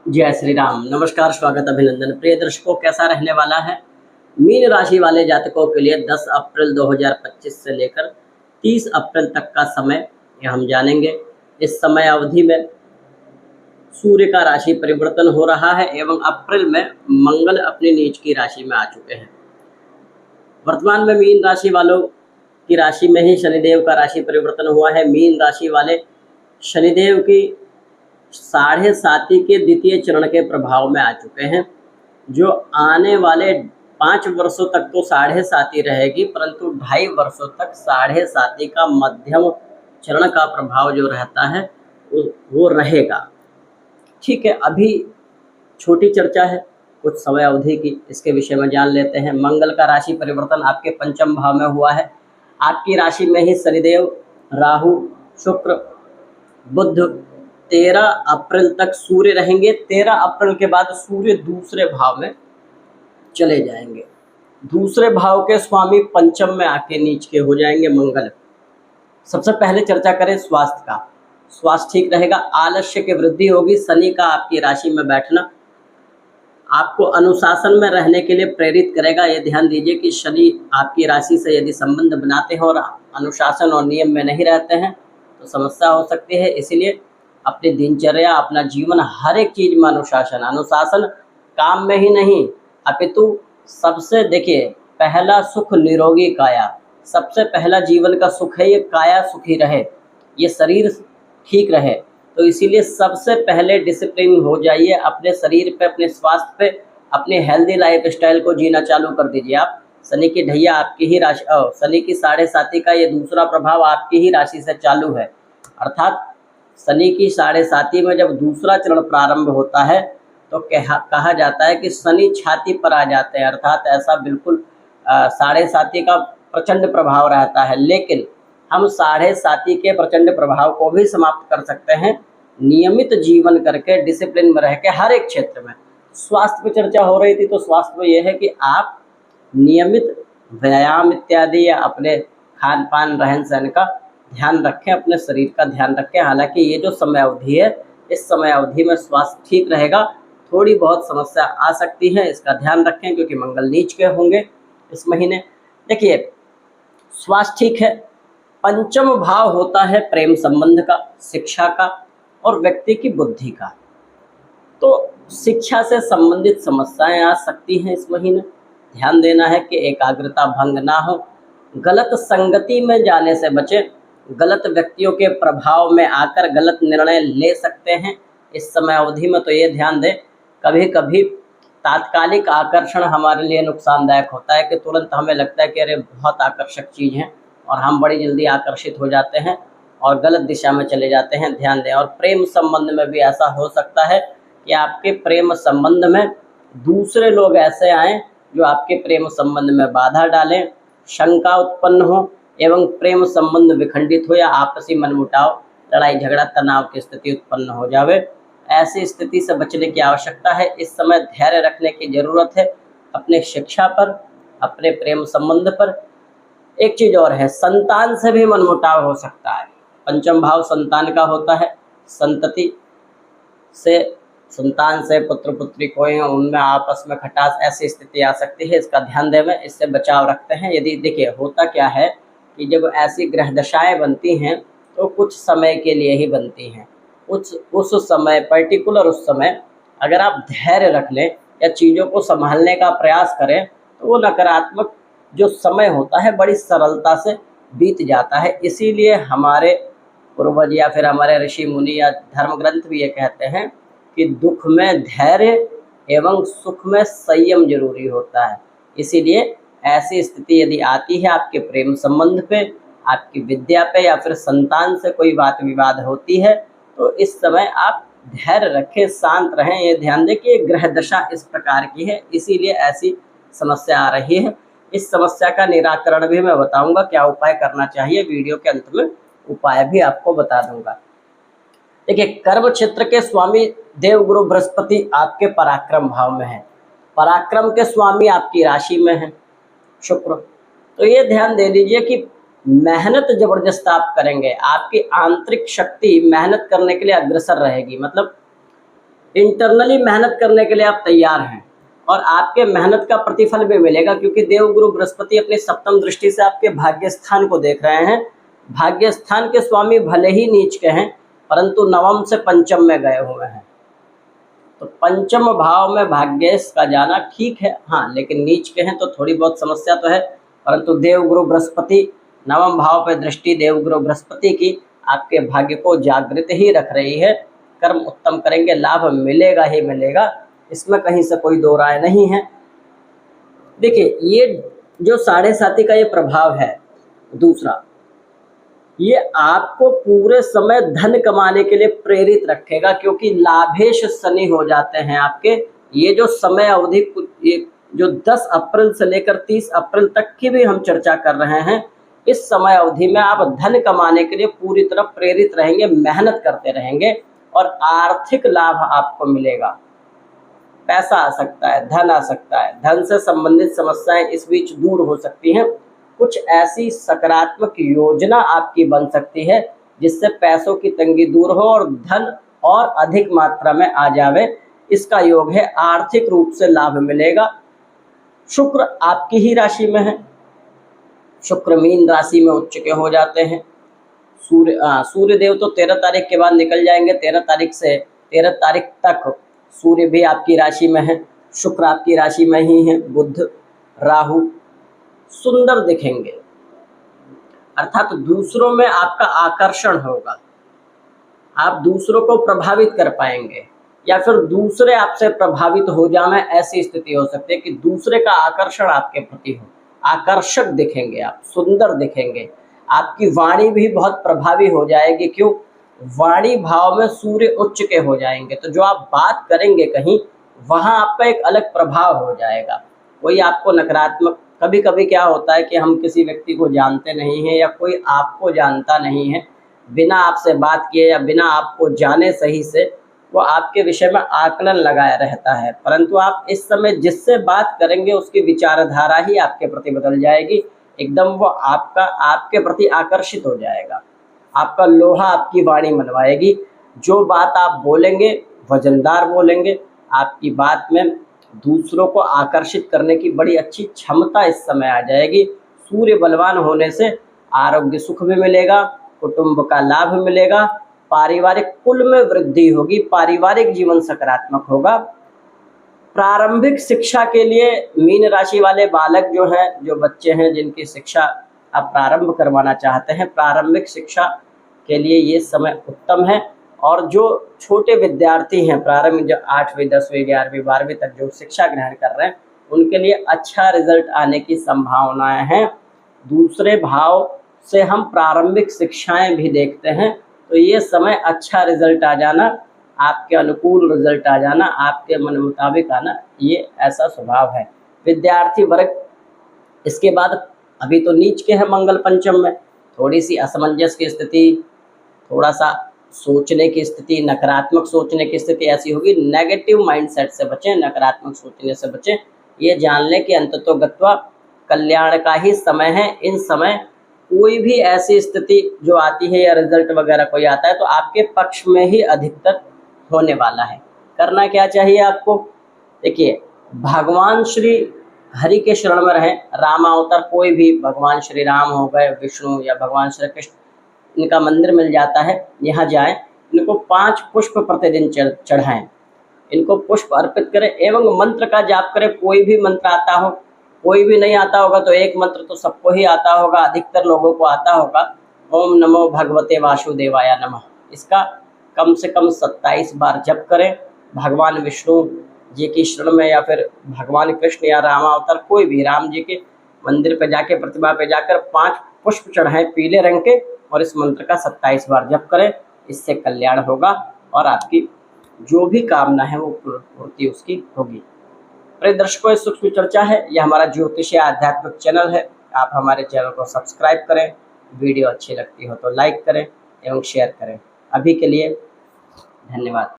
जय श्री राम। नमस्कार, स्वागत, अभिनंदन। प्रिय दर्शकों, कैसा रहने वाला है मीन राशि वाले जातकों के लिए 10 अप्रैल 2025 से लेकर 30 अप्रैल तक का समय, यह हम जानेंगे। इस समय अवधि में सूर्य का राशि परिवर्तन हो रहा है एवं अप्रैल में मंगल अपनी नीच की राशि में आ चुके हैं। वर्तमान में मीन राशि वालों की राशि में ही शनिदेव का राशि परिवर्तन हुआ है। मीन राशि वाले शनिदेव की 7.5 के द्वितीय चरण के प्रभाव में आ चुके हैं, जो आने वाले 5 वर्षों तक तो 7.5 रहेगी, परंतु 2.5 वर्षों तक 7.5 का मध्यम चरण का प्रभाव जो रहता है वो रहेगा। ठीक है, अभी छोटी चर्चा है कुछ समय अवधि की, इसके विषय में जान लेते हैं। मंगल का राशि परिवर्तन आपके पंचम भाव में हुआ है। आपकी राशि में ही शनिदेव, राहु, शुक्र, बुध 13 अप्रैल तक सूर्य रहेंगे। 13 अप्रैल के बाद सूर्य दूसरे भाव में चले जाएंगे। दूसरे भाव के स्वामी पंचम में आके नीच के हो जाएंगे मंगल। सबसे पहले चर्चा करें स्वास्थ्य का। स्वास्थ्य ठीक रहेगा, आलस्य की वृद्धि होगी। शनि का आपकी राशि में बैठना आपको अनुशासन में रहने के लिए प्रेरित करेगा। ये ध्यान दीजिए कि शनि आपकी राशि से यदि संबंध बनाते हैं और अनुशासन और नियम में नहीं रहते हैं तो समस्या हो सकती है। इसीलिए अपनी दिनचर्या, अपना जीवन, हर एक चीज में अनुशासन काम में ही नहीं, अपितु सबसे देखिए, पहला सुख निरोगी काया। सबसे पहला जीवन का सुख है ये काया सुखी रहे, ये शरीर ठीक रहे। तो इसीलिए सबसे पहले डिसिप्लिन हो जाइए अपने शरीर पे, अपने स्वास्थ्य पे, अपने हेल्दी लाइफ स्टाइल को जीना चालू कर दीजिए आप। शनि की ढैया आपकी ही राशि, शनि की 7.5 का ये दूसरा प्रभाव आपकी ही राशि से चालू है। अर्थात शनि की 7.5 में जब दूसरा चरण प्रारंभ होता है तो कहा जाता है कि शनि छाती पर आ जाते हैं। अर्थात ऐसा बिल्कुल 7.5 का प्रचंड प्रभाव रहता है, लेकिन हम 7.5 के प्रचंड प्रभाव को भी समाप्त कर सकते हैं नियमित जीवन करके, डिसिप्लिन में रह के। हर एक क्षेत्र में स्वास्थ्य पे चर्चा हो रही थी, तो स्वास्थ्य में यह है कि आप नियमित व्यायाम इत्यादि या अपने खान पान, रहन सहन का ध्यान रखें, अपने शरीर का ध्यान रखें। हालांकि ये जो समय अवधि है, इस समय अवधि में स्वास्थ्य ठीक रहेगा। थोड़ी बहुत समस्या आ सकती है, इसका ध्यान रखें, क्योंकि मंगल नीच के होंगे इस महीने। देखिए, स्वास्थ्य ठीक है। पंचम भाव होता है प्रेम संबंध का, शिक्षा का और व्यक्ति की बुद्धि का। तो शिक्षा से संबंधित समस्याएं आ सकती हैं इस महीने। ध्यान देना है कि एकाग्रता भंग ना हो, गलत संगति में जाने से बचें। गलत व्यक्तियों के प्रभाव में आकर गलत निर्णय ले सकते हैं इस समय अवधि में, तो ये ध्यान दें। कभी कभी तात्कालिक आकर्षण हमारे लिए नुकसानदायक होता है कि तुरंत हमें लगता है कि अरे बहुत आकर्षक चीज़ है, और हम बड़ी जल्दी आकर्षित हो जाते हैं और गलत दिशा में चले जाते हैं। ध्यान दें। और प्रेम संबंध में भी ऐसा हो सकता है कि आपके प्रेम संबंध में दूसरे लोग ऐसे आएँ जो आपके प्रेम संबंध में बाधा डालें, शंका उत्पन्न हो एवं प्रेम संबंध विखंडित हो या आपसी मनमुटाव, लड़ाई झगड़ा, तनाव की स्थिति उत्पन्न हो जावे। ऐसी स्थिति से बचने की आवश्यकता है। इस समय धैर्य रखने की जरूरत है अपने शिक्षा पर, अपने प्रेम संबंध पर। एक चीज और है, संतान से भी मनमुटाव हो सकता है। पंचम भाव संतान का होता है। संतति से, संतान से, पुत्र पुत्री कोई उनमें आपस में खटास, ऐसी स्थिति आ सकती है। इसका ध्यान दें, इससे बचाव रखते हैं। यदि देखिए, होता क्या है कि जब ऐसी ग्रह दशाएं बनती हैं तो कुछ समय के लिए ही बनती हैं। उस समय, पर्टिकुलर उस समय अगर आप धैर्य रख लें या चीज़ों को संभालने का प्रयास करें तो वो नकारात्मक जो समय होता है बड़ी सरलता से बीत जाता है। इसीलिए हमारे पूर्वज या फिर हमारे ऋषि मुनि या धर्म ग्रंथ भी ये कहते हैं कि दुख में धैर्य एवं सुख में संयम जरूरी होता है। इसीलिए ऐसी स्थिति यदि आती है आपके प्रेम संबंध पे, आपकी विद्या पे या फिर संतान से कोई बात विवाद होती है, तो इस समय आप धैर्य रखें, शांत रहें। ये ध्यान दें कि ग्रह दशा इस प्रकार की है, इसीलिए ऐसी समस्या आ रही है। इस समस्या का निराकरण भी मैं बताऊंगा, क्या उपाय करना चाहिए। वीडियो के अंत में उपाय भी आपको बता दूंगा। देखिए, कर्म क्षेत्र के स्वामी देवगुरु बृहस्पति आपके पराक्रम भाव में है। पराक्रम के स्वामी आपकी राशि में है शुक्र। तो ये ध्यान दे लीजिए कि मेहनत जबरदस्त आप करेंगे, आपकी आंतरिक शक्ति मेहनत करने के लिए अग्रसर रहेगी। मतलब इंटरनली मेहनत करने के लिए आप तैयार हैं और आपके मेहनत का प्रतिफल भी मिलेगा, क्योंकि देवगुरु बृहस्पति अपनी सप्तम दृष्टि से आपके भाग्य स्थान को देख रहे हैं। भाग्य स्थान के स्वामी भले ही नीच के हैं, परंतु नवम से पंचम में गए हुए हैं। तो पंचम भाव में भाग्य का जाना ठीक है, हाँ, लेकिन नीच के हैं तो थोड़ी बहुत समस्या तो है। परंतु देवगुरु बृहस्पति नवम भाव पर दृष्टि देवगुरु बृहस्पति की आपके भाग्य को जागृत ही रख रही है। कर्म उत्तम करेंगे, लाभ मिलेगा ही मिलेगा, इसमें कहीं से कोई दो राय नहीं है। देखिए, ये जो 7.5 का ये प्रभाव है, दूसरा, ये आपको पूरे समय धन कमाने के लिए प्रेरित रखेगा, क्योंकि लाभेश शनि हो जाते हैं आपके। ये जो समय अवधि, ये जो 10 अप्रैल से लेकर 30 अप्रैल तक की भी हम चर्चा कर रहे हैं, इस समय अवधि में आप धन कमाने के लिए पूरी तरह प्रेरित रहेंगे, मेहनत करते रहेंगे और आर्थिक लाभ आपको मिलेगा। पैसा आ सकता है, धन आ सकता है, धन से संबंधित समस्याएं इस बीच दूर हो सकती हैं। कुछ ऐसी सकारात्मक योजना आपकी बन सकती है जिससे पैसों की तंगी दूर हो और धन और अधिक मात्रा में आ जावे, इसका योग है। आर्थिक रूप से लाभ मिलेगा। शुक्र आपकी ही राशि में है, शुक्र मीन राशि में उच्च के हो जाते हैं। सूर्य देव तो 13 तारीख के बाद निकल जाएंगे। 13 तारीख से 13 तारीख तक सूर्य भी आपकी राशि में है, शुक्र आपकी राशि में ही है, बुध राहु सुंदर दिखेंगे, अर्थात दूसरों में आपका आकर्षण होगा, आप दूसरों को प्रभावित कर पाएंगे या फिर दूसरे आपसे प्रभावित हो जाए, ऐसी स्थिति हो सकती है कि दूसरे का आकर्षण आपके प्रति हो। आकर्षक दिखेंगे, आप सुंदर दिखेंगे, आपकी वाणी भी बहुत प्रभावी हो जाएगी। क्यों? वाणी भाव में सूर्य उच्च के हो जाएंगे, तो जो आप बात करेंगे कहीं, वहां आपका एक अलग प्रभाव हो जाएगा। कोई आपको नकारात्मक, कभी कभी क्या होता है कि हम किसी व्यक्ति को जानते नहीं हैं या कोई आपको जानता नहीं है, बिना आपसे बात किए या बिना आपको जाने सही से वो आपके विषय में आकलन लगाया रहता है, परंतु आप इस समय जिससे बात करेंगे उसकी विचारधारा ही आपके प्रति बदल जाएगी। एकदम वो आपके प्रति आकर्षित हो जाएगा। आपका लोहा आपकी वाणी मनवाएगी। जो बात आप बोलेंगे वजनदार बोलेंगे, आपकी बात में दूसरों को आकर्षित करने की बड़ी अच्छी क्षमता इस समय आ जाएगी। सूर्य बलवान होने से आरोग्य सुख भी मिलेगा, कुटुंब का लाभ मिलेगा, पारिवारिक कुल में वृद्धि होगी, पारिवारिक जीवन सकारात्मक होगा। प्रारंभिक शिक्षा के लिए मीन राशि वाले बालक जो हैं, जो बच्चे हैं जिनकी शिक्षा आप प्रारंभ करवाना चाहते हैं, प्रारंभिक शिक्षा के लिए ये समय उत्तम है। और जो छोटे विद्यार्थी हैं, प्रारंभिक जो 8वीं 10वीं 11वीं 12वीं तक जो शिक्षा ग्रहण कर रहे हैं, उनके लिए अच्छा रिजल्ट आने की संभावनाएं हैं। दूसरे भाव से हम प्रारंभिक शिक्षाएं भी देखते हैं, तो ये समय अच्छा रिजल्ट आ जाना, आपके अनुकूल रिजल्ट आ जाना, आपके मन मुताबिक आना, ये ऐसा स्वभाव है। विद्यार्थी वर्ग इसके बाद अभी तो नीच के हैं मंगल पंचम में, थोड़ी सी असमंजस की स्थिति, थोड़ा सा सोचने की स्थिति, नकारात्मक सोचने की स्थिति ऐसी होगी। नेगेटिव माइंडसेट से बचें, नकारात्मक सोचने से बचें। ये जान लें कि अंततोगत्वा कल्याण का ही समय है। इन समय कोई भी ऐसी स्थिति जो आती है या रिजल्ट वगैरह कोई आता है तो आपके पक्ष में ही अधिकतर होने वाला है। करना क्या चाहिए आपको? देखिए, भगवान श्री हरि के शरण में रहें। रामावतार कोई भी, भगवान श्री राम हो गए, विष्णु या भगवान श्री कृष्ण, इनका मंदिर मिल जाता है, यहाँ जाएं, इनको 5 पुष्प प्रतिदिन चढ़ाएं, इनको पुष्प अर्पित करें एवं मंत्र का जाप करें। कोई भी मंत्र आता हो, कोई भी नहीं आता होगा तो एक मंत्र तो सबको ही आता होगा, अधिकतर लोगों को आता होगा, ओम नमो भगवते वासुदेवाय नमः। इसका कम से कम 27 बार जप करें। भगवान विष्णु जी की शरण में या फिर भगवान कृष्ण या रामावतार कोई भी, राम जी के मंदिर पे जाके, प्रतिमा पे जाकर 5 पुष्प चढ़ाएं पीले रंग के और इस मंत्र का 27 बार जप करें। इससे कल्याण होगा और आपकी जो भी कामना है वो पूर्ति उसकी होगी। प्रिय दर्शकों, इस सूक्ष्म चर्चा है, यह हमारा ज्योतिषीय आध्यात्मिक चैनल है। आप हमारे चैनल को सब्सक्राइब करें, वीडियो अच्छी लगती हो तो लाइक करें एवं शेयर करें। अभी के लिए धन्यवाद।